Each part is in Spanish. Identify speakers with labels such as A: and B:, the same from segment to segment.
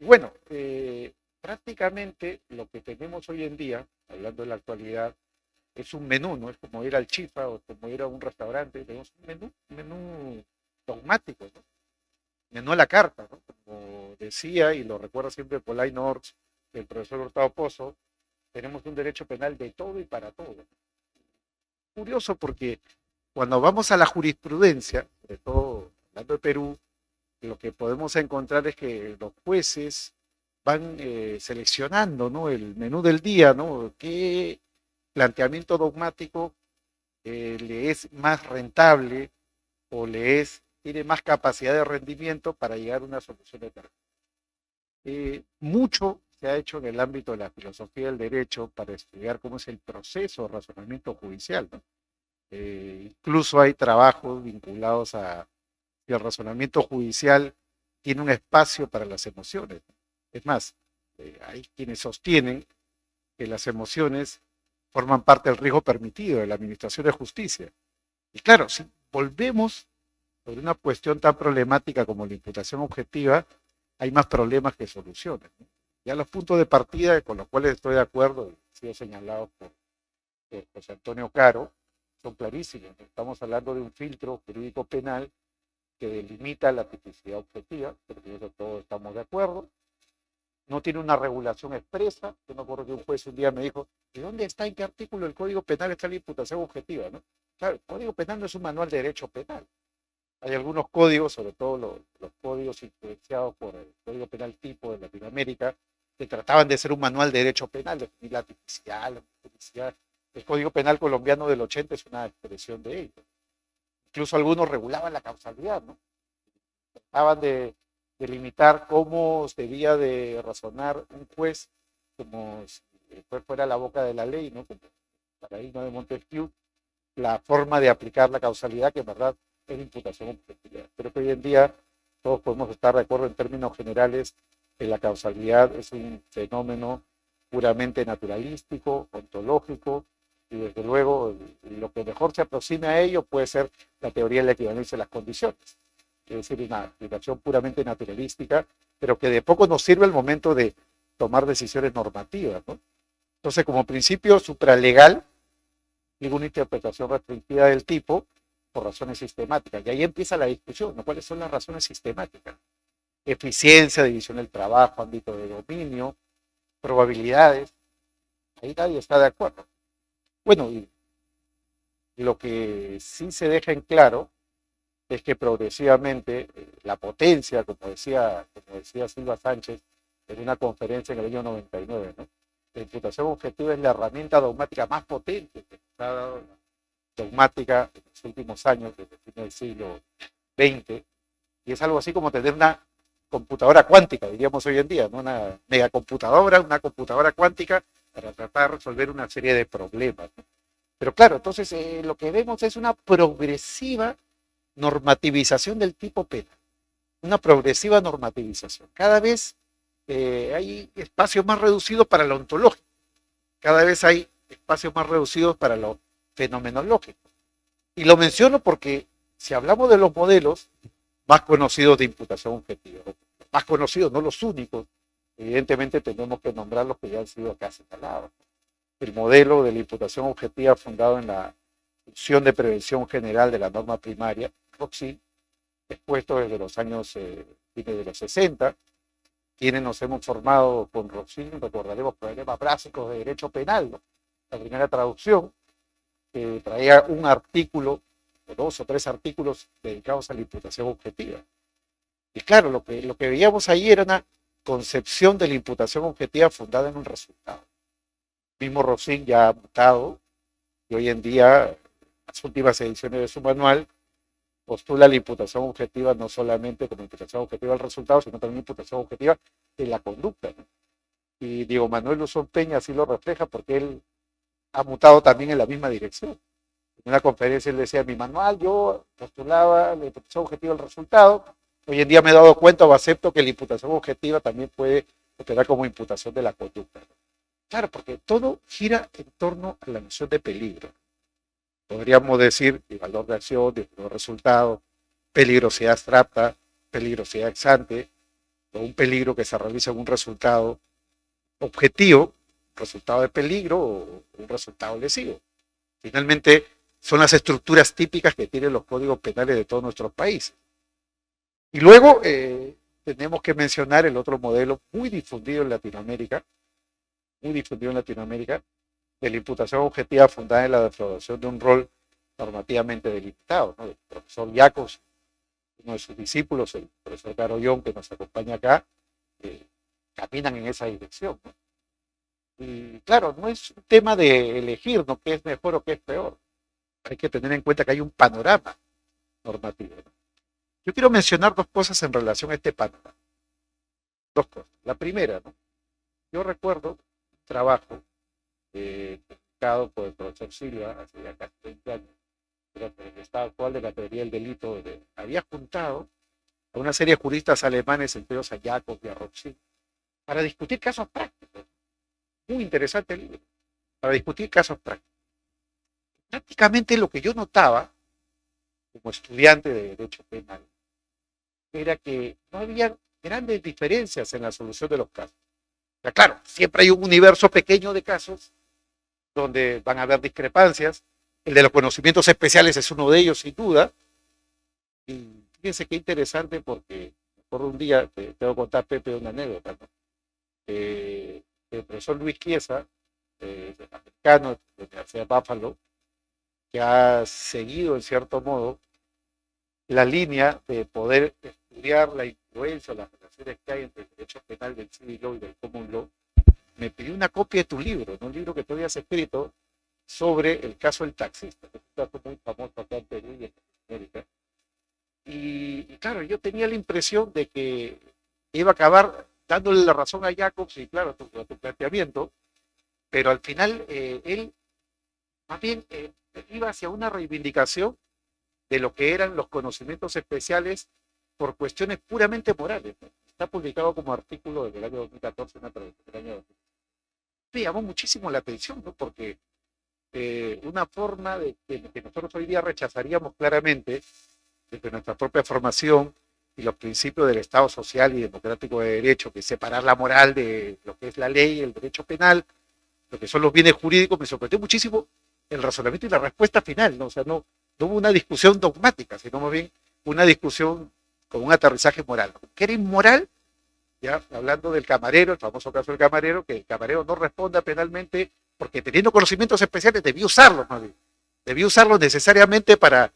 A: Y bueno, prácticamente lo que tenemos hoy en día, hablando de la actualidad, es un menú, ¿no? Es como ir al chifa o como ir a un restaurante, tenemos un menú dogmático, ¿no? Menú a la carta, ¿no? Como decía, y lo recuerda siempre Polain Orts, el profesor Hurtado Pozo, tenemos un derecho penal de todo y para todo. Curioso porque cuando vamos a la jurisprudencia, sobre todo hablando de Perú, lo que podemos encontrar es que los jueces van seleccionando, ¿no? El menú del día, ¿no? ¿Qué planteamiento dogmático le es más rentable o tiene más capacidad de rendimiento para llegar a una solución de determinada? Mucho se ha hecho en el ámbito de la filosofía del derecho para estudiar cómo es el proceso de razonamiento judicial, ¿no? Incluso hay trabajos vinculados a si el razonamiento judicial tiene un espacio para las emociones. Es más, hay quienes sostienen que las emociones forman parte del riesgo permitido de la administración de justicia. Y claro, si volvemos sobre una cuestión tan problemática como la imputación objetiva, hay más problemas que soluciones, ¿no? Ya los puntos de partida con los cuales estoy de acuerdo, y han sido señalados por José Antonio Caro, son clarísimos. Estamos hablando de un filtro jurídico penal que delimita la tipicidad objetiva, pero en eso todos estamos de acuerdo. No tiene una regulación expresa. Yo me acuerdo que un juez un día me dijo, ¿de dónde está, en qué artículo del Código Penal está la imputación objetiva? ¿No? Claro, el Código Penal no es un manual de derecho penal. Hay algunos códigos, sobre todo los códigos influenciados por el Código Penal tipo de Latinoamérica, que trataban de ser un manual de derecho penal, definir la tipicidad, la tipicidad. El Código Penal colombiano del 80 es una expresión de ello. Incluso algunos regulaban la causalidad, ¿no? Trataban de limitar cómo debía de razonar un juez, como si el juez fuera la boca de la ley, ¿no? Como paradigma de Montesquieu, la forma de aplicar la causalidad, que en verdad es imputación objetiva. Creo que hoy en día todos podemos estar de acuerdo en términos generales que la causalidad es un fenómeno puramente naturalístico, ontológico, y desde luego lo que mejor se aproxime a ello puede ser la teoría de la equivalencia de las condiciones, es decir, una aplicación puramente naturalística, pero que de poco nos sirve el momento de tomar decisiones normativas, ¿no? Entonces, como principio supralegal, digo una interpretación restringida del tipo por razones sistemáticas. Y ahí empieza la discusión, ¿no? ¿Cuáles son las razones sistemáticas? Eficiencia, división del trabajo, ámbito de dominio, probabilidades. Ahí nadie está de acuerdo. Bueno, y lo que sí se deja en claro es que progresivamente la potencia, como decía Silva Sánchez en una conferencia en el año 99, ¿no? La imputación objetiva es la herramienta dogmática más potente que ha dado la dogmática en los últimos años, desde el fin del siglo XX, y es algo así como tener una computadora cuántica, diríamos hoy en día, ¿no? Una megacomputadora, una computadora cuántica para tratar de resolver una serie de problemas, ¿no? Pero claro, entonces lo que vemos es una progresiva normativización del tipo penal, una progresiva normativización. Cada vez hay espacios más reducidos para lo ontológico, cada vez hay espacios más reducidos para lo fenomenológico. Y lo menciono porque si hablamos de los modelos más conocidos de imputación objetiva, más conocidos, no los únicos, evidentemente tenemos que nombrar los que ya han sido acá señalados. El modelo de la imputación objetiva fundado en la función de prevención general de la norma primaria, ROXIL, expuesto desde los años fines de los 60, quienes nos hemos formado con ROXIL, recordaremos problemas básicos de derecho penal, ¿no? La primera traducción, que traía un artículo, o dos o tres artículos dedicados a la imputación objetiva. Y claro, lo que veíamos ahí era una concepción de la imputación objetiva fundada en un resultado. El mismo Rossin ya ha mutado y hoy en día, las últimas ediciones de su manual, postula la imputación objetiva no solamente como imputación objetiva del resultado, sino también imputación objetiva de la conducta, ¿no? Y Diego Manuel Luzón Peña así lo refleja porque él ha mutado también en la misma dirección. En una conferencia él decía, en mi manual yo postulaba la imputación objetiva del resultado. Hoy en día me he dado cuenta o acepto que la imputación objetiva también puede operar como imputación de la conducta. Claro, porque todo gira en torno a la noción de peligro. Podríamos decir de valor de acción, de valor de resultado, peligrosidad abstracta, peligrosidad ex ante, o un peligro que se realiza en un resultado objetivo, resultado de peligro o un resultado lesivo. Finalmente, son las estructuras típicas que tienen los códigos penales de todos nuestros países. Y luego tenemos que mencionar el otro modelo muy difundido en Latinoamérica, de la imputación objetiva fundada en la defraudación de un rol normativamente delimitado, ¿no? El profesor Yacos, uno de sus discípulos, el profesor Carollón, que nos acompaña acá, eh, caminan en esa dirección, ¿no? Y claro, no es un tema de elegir, ¿no?, qué es mejor o qué es peor. Hay que tener en cuenta que hay un panorama normativo, ¿no? Yo quiero mencionar dos cosas en relación a este panorama. Dos cosas. La primera, ¿no? Yo recuerdo un trabajo publicado por el profesor Silva hace ya casi 20 años, el estado actual de la teoría del delito, había juntado a una serie de juristas alemanes, entre ellos a Jacob y a Roxy, para discutir casos prácticos. Muy interesante el libro, para discutir casos prácticos. Prácticamente lo que yo notaba como estudiante de Derecho Penal era que no había grandes diferencias en la solución de los casos. O sea, claro, siempre hay un universo pequeño de casos donde van a haber discrepancias. El de los conocimientos especiales es uno de ellos, sin duda. Y fíjense qué interesante, porque por un día te tengo que contar, Pepe, una anécdota, ¿no? El profesor Luis Chiesa, americano de la Universidad de Buffalo, que ha seguido en cierto modo la línea de poder estudiar la influencia o las relaciones que hay entre el derecho penal del civil law y del common law, me pidió una copia de tu libro, ¿no? Un libro que tú habías escrito sobre el caso del taxista, que es un caso muy famoso acá en Perú y en América. Y claro, yo tenía la impresión de que iba a acabar dándole la razón a Jacobs y claro, a tu planteamiento, pero al final él más bien iba hacia una reivindicación de lo que eran los conocimientos especiales por cuestiones puramente morales, ¿no? Está publicado como artículo desde el año 2014, una traducción del año 2014. Me llamó muchísimo la atención, ¿no? Porque una forma de que nosotros hoy día rechazaríamos claramente desde nuestra propia formación y los principios del Estado social y democrático de derecho, que es separar la moral de lo que es la ley, el derecho penal, lo que son los bienes jurídicos, me sorprendió muchísimo el razonamiento y la respuesta final, ¿no? O sea, no hubo una discusión dogmática, sino más bien una discusión con un aterrizaje moral. ¿Qué era inmoral? Ya hablando del camarero, el famoso caso del camarero, que el camarero no responda penalmente porque teniendo conocimientos especiales debió usarlos, más bien. Debió usarlos necesariamente para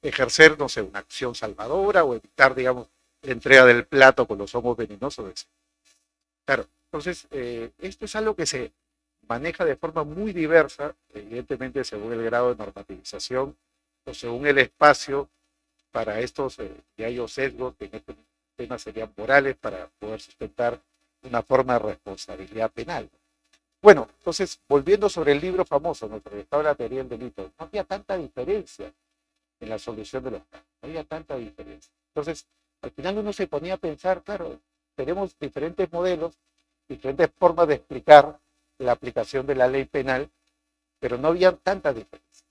A: ejercer, no sé, una acción salvadora o evitar, digamos, la entrega del plato con los hongos venenosos. Claro, entonces, esto es algo que se maneja de forma muy diversa, evidentemente según el grado de normativización o según el espacio para estos que hay sesgos que en este tema serían morales para poder sustentar una forma de responsabilidad penal. Bueno, entonces, volviendo sobre el libro famoso, nuestro Estado de la teoría del delito, no había tanta diferencia en la solución de los casos, no había tanta diferencia. Entonces, al final uno se ponía a pensar, claro, tenemos diferentes modelos, diferentes formas de explicar la aplicación de la ley penal, pero no había tanta diferencia.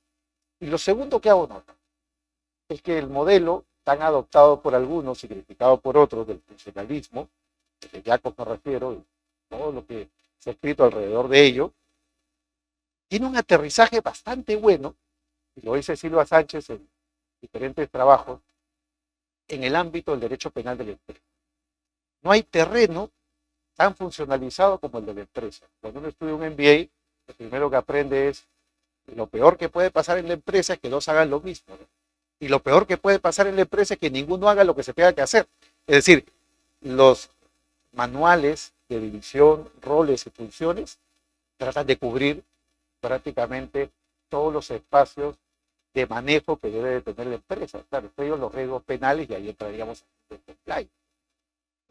A: Y lo segundo que hago nota es que el modelo tan adoptado por algunos y criticado por otros del funcionalismo, que ya me refiero, y todo lo que se ha escrito alrededor de ello, tiene un aterrizaje bastante bueno, y lo dice Silva Sánchez en diferentes trabajos, en el ámbito del derecho penal de la empresa. No hay terreno tan funcionalizado como el de la empresa. Cuando uno estudia un MBA, lo primero que aprende es lo peor que puede pasar en la empresa es que dos hagan lo mismo, ¿no? Y lo peor que puede pasar en la empresa es que ninguno haga lo que se tenga que hacer. Es decir, los manuales de división, roles y funciones tratan de cubrir prácticamente todos los espacios de manejo que debe de tener la empresa. Claro, entre ellos los riesgos penales y ahí entraríamos en el compliance.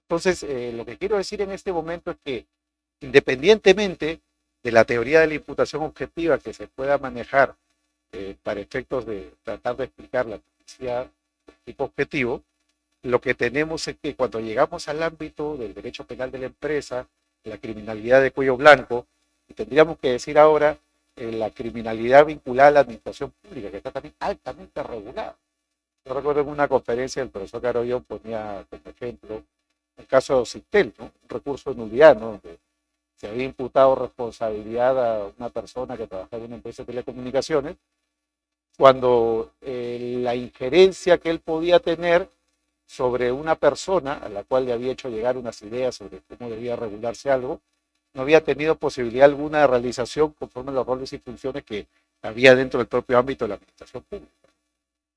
A: Entonces, lo que quiero decir en este momento es que independientemente de la teoría de la imputación objetiva que se pueda manejar para efectos de tratar de explicar la publicidad de tipo objetivo, lo que tenemos es que cuando llegamos al ámbito del derecho penal de la empresa, la criminalidad de cuello blanco, y tendríamos que decir ahora la criminalidad vinculada a la administración pública, que está también altamente regulada. Yo recuerdo en una conferencia el profesor Carollón ponía como ejemplo el caso de Ocitel, ¿no? Un recurso de nulidad, ¿no? Donde se había imputado responsabilidad a una persona que trabajaba en una empresa de telecomunicaciones, cuando la injerencia que él podía tener sobre una persona a la cual le había hecho llegar unas ideas sobre cómo debía regularse algo, no había tenido posibilidad alguna de realización conforme a los roles y funciones que había dentro del propio ámbito de la administración pública.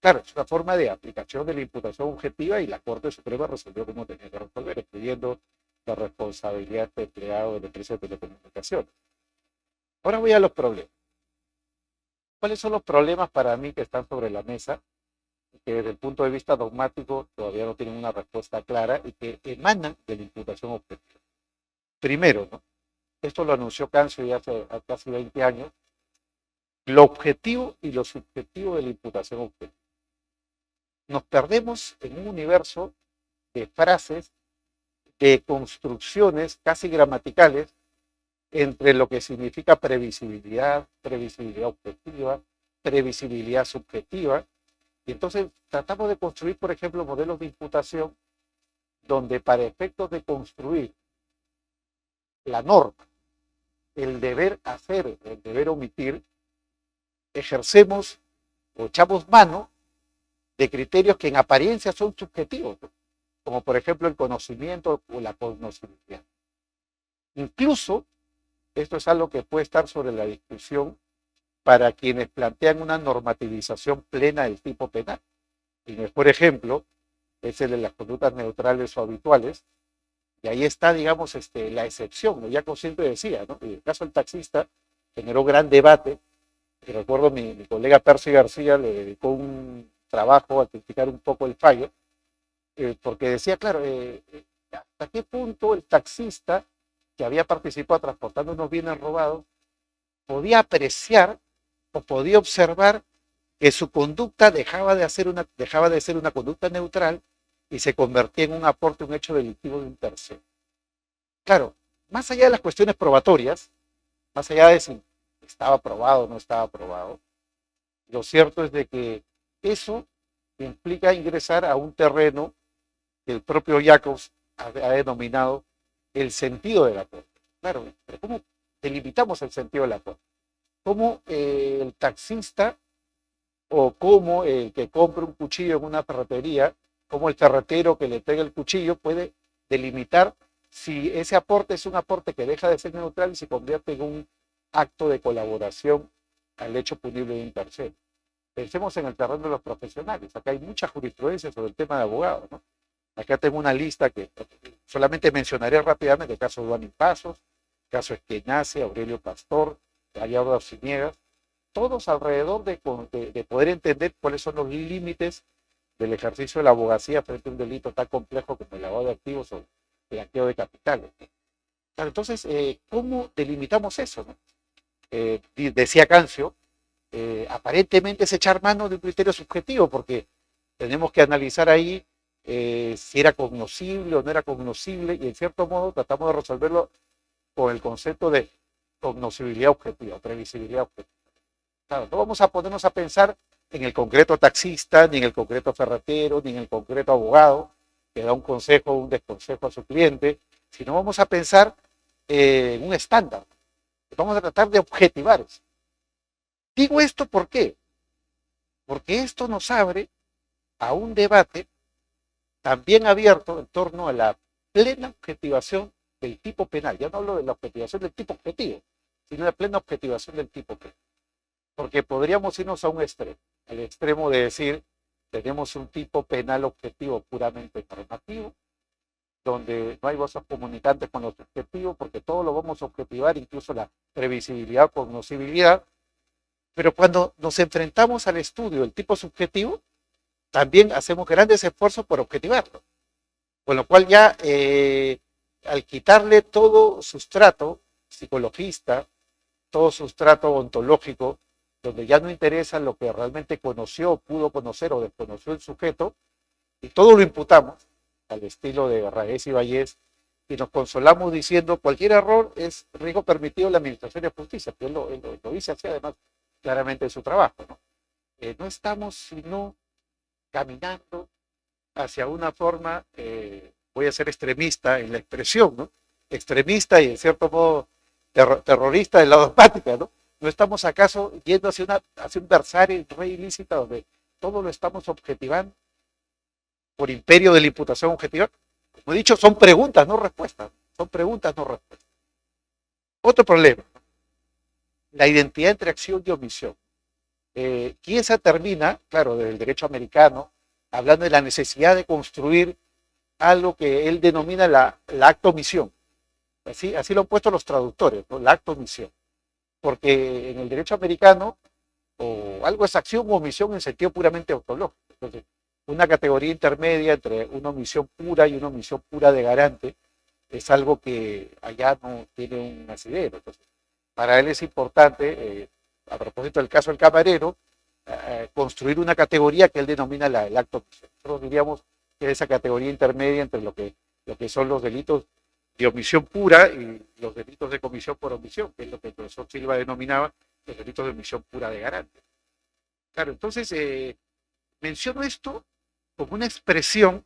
A: Claro, es una forma de aplicación de la imputación objetiva y la Corte Suprema resolvió cómo tenía que resolver, excluyendo la responsabilidad de empleado de la empresa de telecomunicaciones. Ahora voy a los problemas. ¿Cuáles son los problemas para mí que están sobre la mesa, que desde el punto de vista dogmático todavía no tienen una respuesta clara y que emanan de la imputación objetiva? Primero, ¿no? Esto lo anunció Cancio ya hace casi 20 años, lo objetivo y lo subjetivo de la imputación objetiva. Nos perdemos en un universo de frases, de construcciones casi gramaticales entre lo que significa previsibilidad, previsibilidad objetiva, previsibilidad subjetiva, y entonces tratamos de construir, por ejemplo, modelos de imputación donde para efectos de construir la norma, el deber hacer, el deber omitir, ejercemos o echamos mano de criterios que en apariencia son subjetivos, ¿no? Como por ejemplo el conocimiento o la cognoscibilidad. Incluso, esto es algo que puede estar sobre la discusión para quienes plantean una normativización plena del tipo penal. El mejor ejemplo es el de las conductas neutrales o habituales, y ahí está, digamos, la excepción, ¿no? Ya consciente decía, ¿no? En el caso del taxista generó gran debate, y recuerdo mi colega Percy García le dedicó un trabajo a criticar un poco el fallo, porque decía, claro, hasta qué punto el taxista que había participado transportando unos bienes robados podía apreciar o podía observar que su conducta dejaba de ser una conducta neutral y se convertía en un aporte, un hecho delictivo de un tercero. Claro, más allá de las cuestiones probatorias, más allá de si estaba probado o no estaba probado, lo cierto es de que eso implica ingresar a un terreno que el propio Jacobs ha denominado el sentido del acuerdo. Claro, pero ¿cómo delimitamos el sentido del acuerdo? ¿Cómo el taxista o cómo el que compra un cuchillo en una ferretería, cómo el ferretero que le entrega el cuchillo puede delimitar si ese aporte es un aporte que deja de ser neutral y se convierte en un acto de colaboración al hecho punible de un tercero? Pensemos en el terreno de los profesionales. Acá hay mucha jurisprudencia sobre el tema de abogados, ¿no? Acá tengo una lista que solamente mencionaré rápidamente: el caso de Duan Pasos, el caso Eskenazi, Aurelio Pastor, Gallardo Arciniegas, todos alrededor de poder entender cuáles son los límites del ejercicio de la abogacía frente a un delito tan complejo como el lavado de activos o el blanqueo de capitales. Entonces, ¿cómo delimitamos eso, no? Decía Cancio, aparentemente es echar mano de un criterio subjetivo, porque tenemos que analizar ahí si era cognoscible o no era cognoscible, y en cierto modo tratamos de resolverlo con el concepto de cognoscibilidad objetiva, previsibilidad objetiva. Claro, no vamos a ponernos a pensar en el concreto taxista, ni en el concreto ferretero, ni en el concreto abogado que da un consejo o un desconsejo a su cliente, sino vamos a pensar en un estándar. Vamos a tratar de objetivar eso. Digo esto ¿por qué? Porque esto nos abre a un debate también abierto en torno a la plena objetivación del tipo penal. Ya no hablo de la objetivación del tipo objetivo, sino de la plena objetivación del tipo penal. Porque podríamos irnos a un extremo, al extremo de decir, tenemos un tipo penal objetivo puramente normativo, donde no hay voces comunicantes con los objetivos, porque todo lo vamos a objetivar, incluso la previsibilidad o cognoscibilidad. Pero cuando nos enfrentamos al estudio del tipo subjetivo, también hacemos grandes esfuerzos por objetivarlo. Con lo cual ya, al quitarle todo sustrato psicologista, todo sustrato ontológico, donde ya no interesa lo que realmente conoció, pudo conocer o desconoció el sujeto, y todo lo imputamos, al estilo de Raez y Vallés, y nos consolamos diciendo cualquier error es riesgo permitido de la Administración de Justicia, que él lo dice así además claramente en su trabajo, ¿no? No estamos sino caminando hacia una forma voy a ser extremista en la expresión, ¿no? Extremista y en cierto modo terrorista de la dogmática, ¿no? ¿No estamos acaso yendo hacia un versario re ilícita donde todo lo estamos objetivando por imperio de la imputación objetiva? Como he dicho, son preguntas, no respuestas. Son preguntas, no respuestas. Otro problema, la identidad entre acción y omisión. Chiesa termina, claro, desde el derecho americano, hablando de la necesidad de construir algo que él denomina la acto-omisión. Así lo han puesto los traductores, ¿no? La acto-omisión. Porque en el derecho americano, o algo es acción o omisión en sentido puramente ontológico. Entonces, una categoría intermedia entre una omisión pura y una omisión pura de garante es algo que allá no tiene un asidero. Entonces, para él es importante, a propósito del caso del camarero, construir una categoría que él denomina el acto omisión. Nosotros diríamos que es esa categoría intermedia entre lo que son los delitos de omisión pura y los delitos de comisión por omisión, que es lo que el profesor Silva denominaba los delitos de omisión pura de garante. Claro, entonces menciono esto como una expresión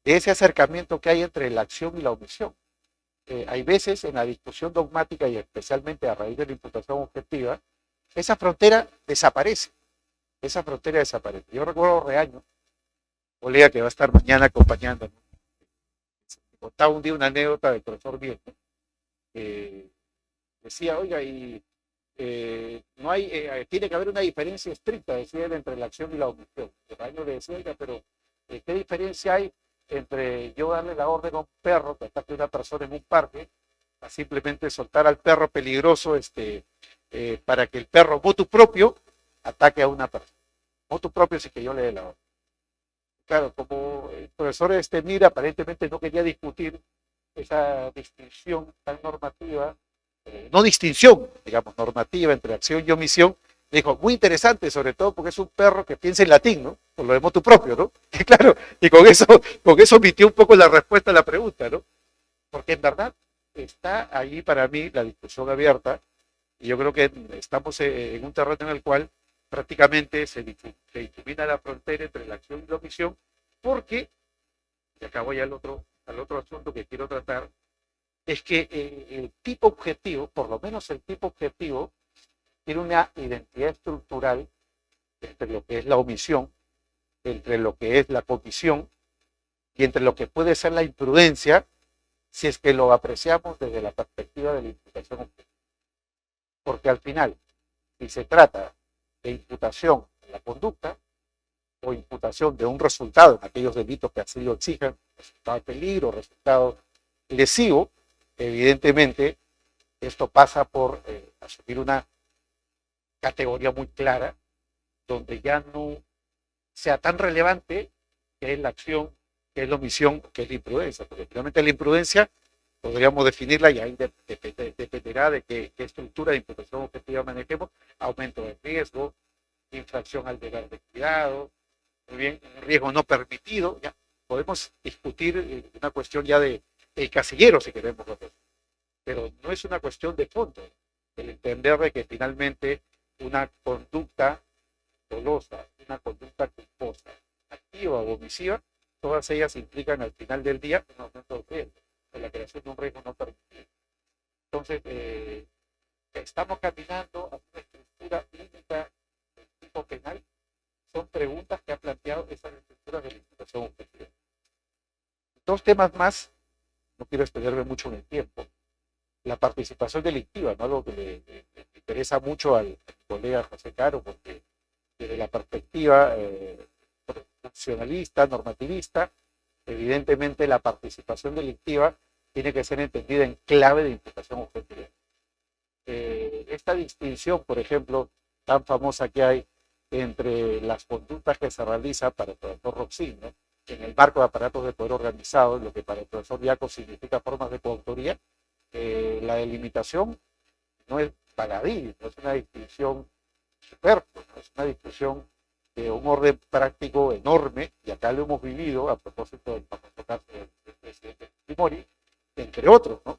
A: de ese acercamiento que hay entre la acción y la omisión. Hay veces en la discusión dogmática y especialmente a raíz de la imputación objetiva, esa frontera desaparece. Esa frontera desaparece. Yo recuerdo Reaño, colega que va a estar mañana acompañándonos, contaba un día una anécdota del profesor Viejo, decía, oiga, y no hay, tiene que haber una diferencia estricta, decía él, entre la acción y la omisión. Reaño le decía, oiga, pero ¿qué diferencia hay entre yo darle la orden a un perro que ataque a una persona en un parque, a simplemente soltar al perro peligroso para que el perro motu propio ataque a una persona? Motu propio sí que yo le dé la orden. Claro, como el profesor Mira aparentemente no quería discutir esa distinción tan normativa, no distinción, digamos, normativa entre acción y omisión, dijo, muy interesante, sobre todo porque es un perro que piensa en latín, ¿no? Por lo de motu propio, ¿no? Y claro, y con eso omitió un poco la respuesta a la pregunta, ¿no? Porque en verdad está ahí para mí la discusión abierta, y yo creo que estamos en un terreno en el cual prácticamente se difumina la frontera entre la acción y la omisión, porque, y acá voy al otro asunto que quiero tratar, es que el tipo objetivo, por lo menos el tipo objetivo, tiene una identidad estructural entre lo que es la omisión, entre lo que es la comisión y entre lo que puede ser la imprudencia, si es que lo apreciamos desde la perspectiva de la imputación objetiva. Porque al final, si se trata de imputación de la conducta o imputación de un resultado en aquellos delitos que así lo exijan, resultado de peligro, resultado lesivo, evidentemente esto pasa por asumir una categoría muy clara, donde ya no sea tan relevante que es la acción, que es la omisión, que es la imprudencia, porque finalmente la imprudencia podríamos definirla y ahí dependerá de qué estructura de imputación objetiva manejemos, aumento de riesgo, infracción al deber de cuidado, muy bien, riesgo no permitido, ya podemos discutir una cuestión ya de el casillero si queremos, pero no es una cuestión de fondo, el entender de que finalmente una conducta dolosa, una conducta culposa, activa o omisiva, todas ellas implican al final del día un aumento de riesgo, de la creación de un riesgo no permitido. Entonces, estamos caminando a una estructura clínica de tipo penal, son preguntas que ha planteado esas estructuras de la imputación objetiva. Dos temas más, no quiero extenderme mucho en el tiempo. La participación delictiva, ¿no? Algo que le interesa mucho al colega José Caro, porque desde la perspectiva funcionalista, normativista, evidentemente la participación delictiva tiene que ser entendida en clave de imputación objetiva. Esta distinción, por ejemplo, tan famosa que hay entre las conductas que se realizan para el profesor Roxin, ¿no? En el marco de aparatos de poder organizado, lo que para el profesor Diaco significa formas de coautoría, la delimitación no es baladí, no es una distinción superflua, no es una discusión de un orden práctico enorme, y acá lo hemos vivido a propósito del famoso caso del presidente Fujimori, entre otros, ¿no?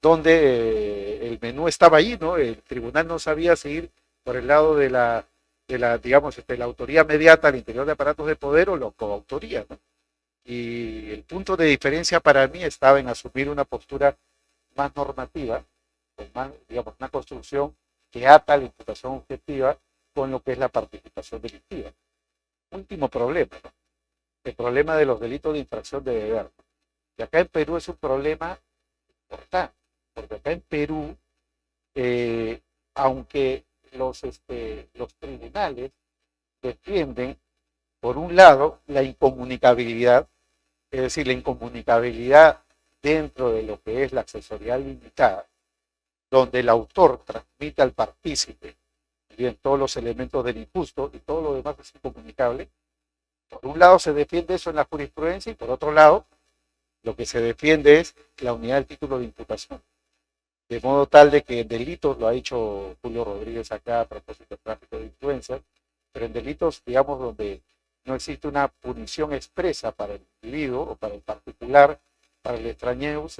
A: Donde el menú estaba ahí, ¿no? El tribunal no sabía seguir por el lado de la digamos, la autoría mediata al interior de aparatos de poder o la coautoría, ¿no? Y el punto de diferencia para mí estaba en asumir una postura más normativa, con más, digamos, una construcción que ata la imputación objetiva con lo que es la participación delictiva. Último problema, ¿no? El problema de los delitos de infracción de deber. Y acá en Perú es un problema importante, porque acá en Perú, eh, aunque los tribunales defienden, por un lado, la incomunicabilidad, es decir, la incomunicabilidad dentro de lo que es la asesoría limitada, donde el autor transmite al partícipe bien todos los elementos del injusto y todo lo demás es incomunicable. Por un lado se defiende eso en la jurisprudencia y por otro lado lo que se defiende es la unidad del título de imputación. De modo tal de que en delitos, lo ha dicho Julio Rodríguez acá a propósito del tráfico de influencias, pero en delitos, digamos, donde no existe una punición expresa para el individuo o para el particular, para el extrañeus,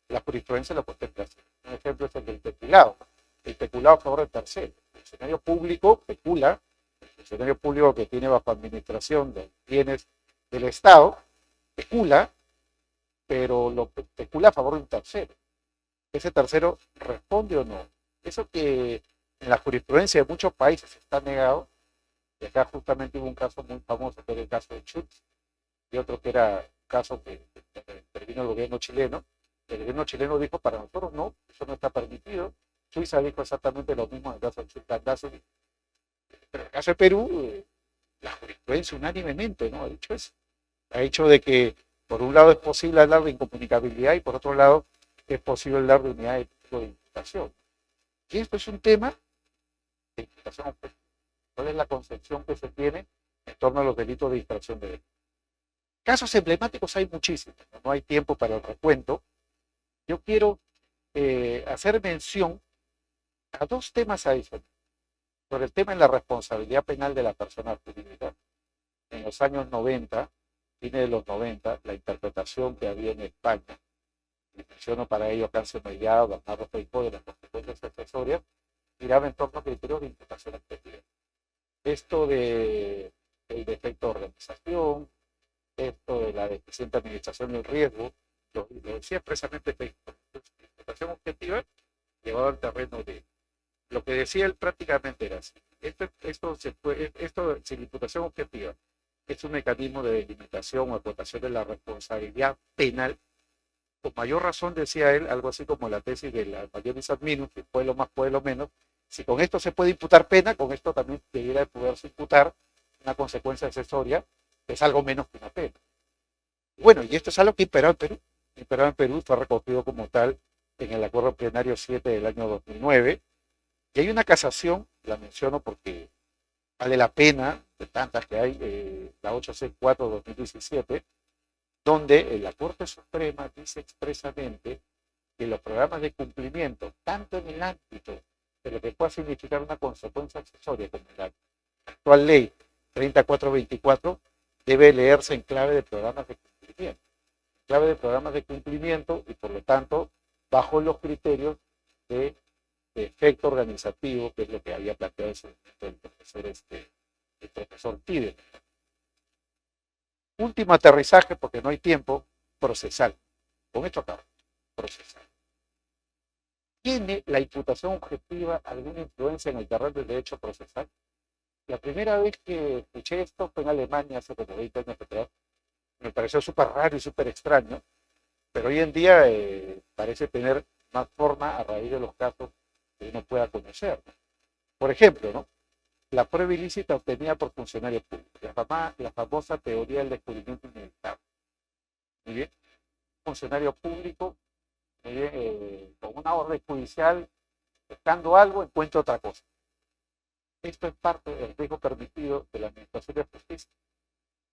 A: la jurisprudencia lo contempla así. Un ejemplo es el del peculado. El peculado a favor del tercero. El funcionario público pecula, el funcionario público que tiene bajo administración de bienes del Estado, pecula, pero lo pecula a favor de un tercero. Ese tercero responde o no. Eso que en la jurisprudencia de muchos países está negado, y acá justamente hubo un caso muy famoso, que era el caso de Schutz, y otro que era un caso que intervino el gobierno chileno. El gobierno chileno dijo, para nosotros no, eso no está permitido. Suiza dijo exactamente lo mismo en el caso de Schutz. Pero en el caso de Perú, la jurisprudencia unánimemente, ¿no? Ha dicho eso. Ha dicho de que por un lado es posible hablar de incomunicabilidad y por otro lado es posible hablar de unidad de título de imputación. Y esto es un tema de imputación objetiva. ¿Cuál es la concepción que se tiene en torno a los delitos de infracción de delito? Casos emblemáticos hay muchísimos, no hay tiempo para el recuento. Yo quiero hacer mención a dos temas adicionales. Sobre el tema de la responsabilidad penal de la persona jurídica. En los años 90, fines de los 90, la interpretación que había en España, y menciono para ello a Cáncer Mellado, Bernardo Feijó de las consecuencias accesorias, giraba en torno a criterios de imputación objetiva. Esto de el defecto de organización, esto de la deficiente administración del riesgo, lo decía expresamente Feijó. La imputación objetiva llevado al terreno de lo que decía él prácticamente era así. Si la imputación objetiva es un mecanismo de delimitación o acotación de la responsabilidad penal, con mayor razón decía él, algo así como la tesis de la mayoris ad minus, que puede lo más, puede lo menos, si con esto se puede imputar pena, con esto también debiera poderse imputar una consecuencia accesoria, que es algo menos que una pena. Bueno, y esto es algo que imperaba en Perú. Imperaba en Perú, fue recogido como tal en el acuerdo plenario 7 del año 2009, y hay una casación, la menciono porque vale la pena, de tantas que hay, la 864-2017, donde la Corte Suprema dice expresamente que los programas de cumplimiento, tanto en el ámbito de lo que pueda significar una consecuencia accesoria como la actual ley 3424, debe leerse en clave de programas de cumplimiento. Clave de programas de cumplimiento y por lo tanto bajo los criterios de efecto organizativo, que es lo que había planteado el profesor Tide. Último aterrizaje, porque no hay tiempo, procesal. Con esto acabo. Procesal. ¿Tiene la imputación objetiva alguna influencia en el terreno del derecho procesal? La primera vez que escuché esto fue en Alemania, hace como 20 años atrás. Me pareció súper raro y súper extraño, pero hoy en día parece tener más forma a raíz de los casos que uno pueda conocer. Por ejemplo, ¿no? La prueba ilícita obtenida por funcionarios públicos, la famosa teoría del descubrimiento inevitable. Muy bien, funcionario público, muy bien, con una orden judicial, buscando algo, encuentra otra cosa. Esto es parte del riesgo permitido de la administración de justicia.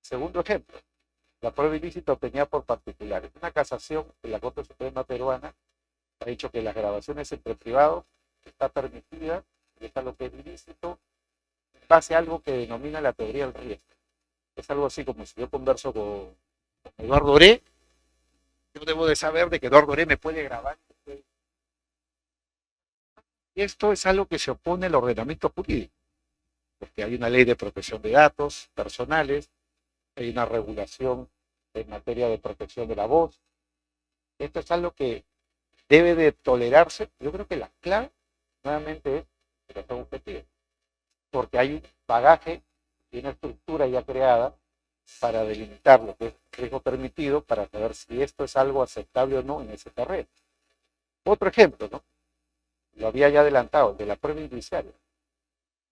A: Segundo ejemplo, la prueba ilícita obtenida por particulares. Una casación de la Corte Suprema Peruana ha dicho que las grabaciones entre privados está permitida, y está lo que es ilícito, en base a algo que denomina la teoría del riesgo. Es algo así como si yo converso con Eduardo Oré, yo debo de saber de que Eduardo Oré me puede grabar. Y esto es algo que se opone al ordenamiento jurídico, porque hay una ley de protección de datos personales, hay una regulación en materia de protección de la voz. Esto es algo que debe de tolerarse. Yo creo que la clave nuevamente es que son objetivos, porque hay un bagaje y una estructura ya creada para delimitar lo que es riesgo permitido, para saber si esto es algo aceptable o no en ese terreno. Otro ejemplo, ¿no? Lo había ya adelantado, de la prueba indiciaria.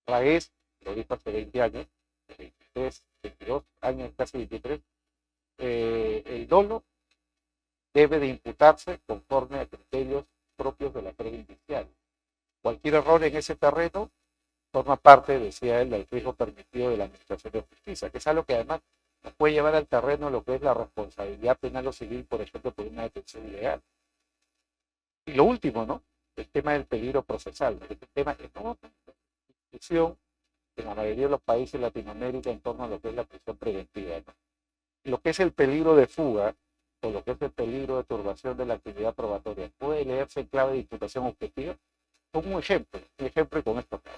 A: Ragués, lo dijo hace 20 años, 23, 22 años, casi 23, el dolo debe de imputarse conforme a criterios propios de la prueba indiciaria. Cualquier error en ese terreno forma parte, decía él, del riesgo permitido de la Administración de Justicia, que es algo que además nos puede llevar al terreno lo que es la responsabilidad penal o civil, por ejemplo, por una detención ilegal. Y lo último, ¿no? El tema del peligro procesal, ¿no? Este tema que no discusión en la mayoría de los países de Latinoamérica en torno a lo que es la prisión preventiva, ¿no? Lo que es el peligro de fuga o lo que es el peligro de turbación de la actividad probatoria puede leerse en clave de imputación objetiva. Como un ejemplo y con esto acabo.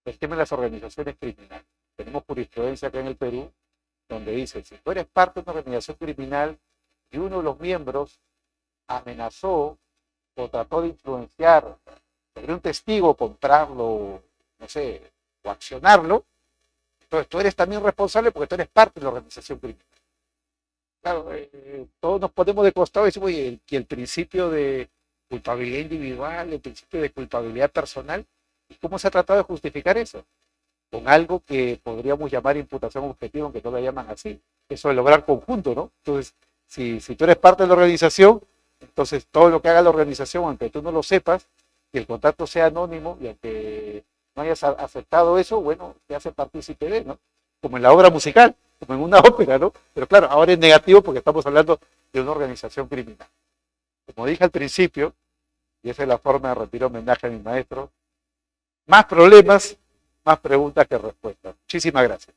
A: El tema de las organizaciones criminales. Tenemos jurisprudencia acá en el Perú donde dice, si tú eres parte de una organización criminal y uno de los miembros amenazó o trató de influenciar sobre un testigo, comprarlo, no sé, o accionarlo, entonces tú eres también responsable porque tú eres parte de la organización criminal. Claro, todos nos ponemos de costado y decimos, oye, que el principio de culpabilidad individual, el principio de culpabilidad personal, ¿y cómo se ha tratado de justificar eso? Con algo que podríamos llamar imputación objetiva, aunque no la llaman así. Eso de lograr conjunto, ¿no? Entonces, si tú eres parte de la organización, entonces todo lo que haga la organización, aunque tú no lo sepas, que el contrato sea anónimo y aunque no hayas aceptado eso, bueno, te hace partícipe de, ¿no? Como en la obra musical, como en una ópera, ¿no? Pero claro, ahora es negativo porque estamos hablando de una organización criminal. Como dije al principio, y esa es la forma de rendir homenaje a mi maestro, más problemas, más preguntas que respuestas. Muchísimas gracias.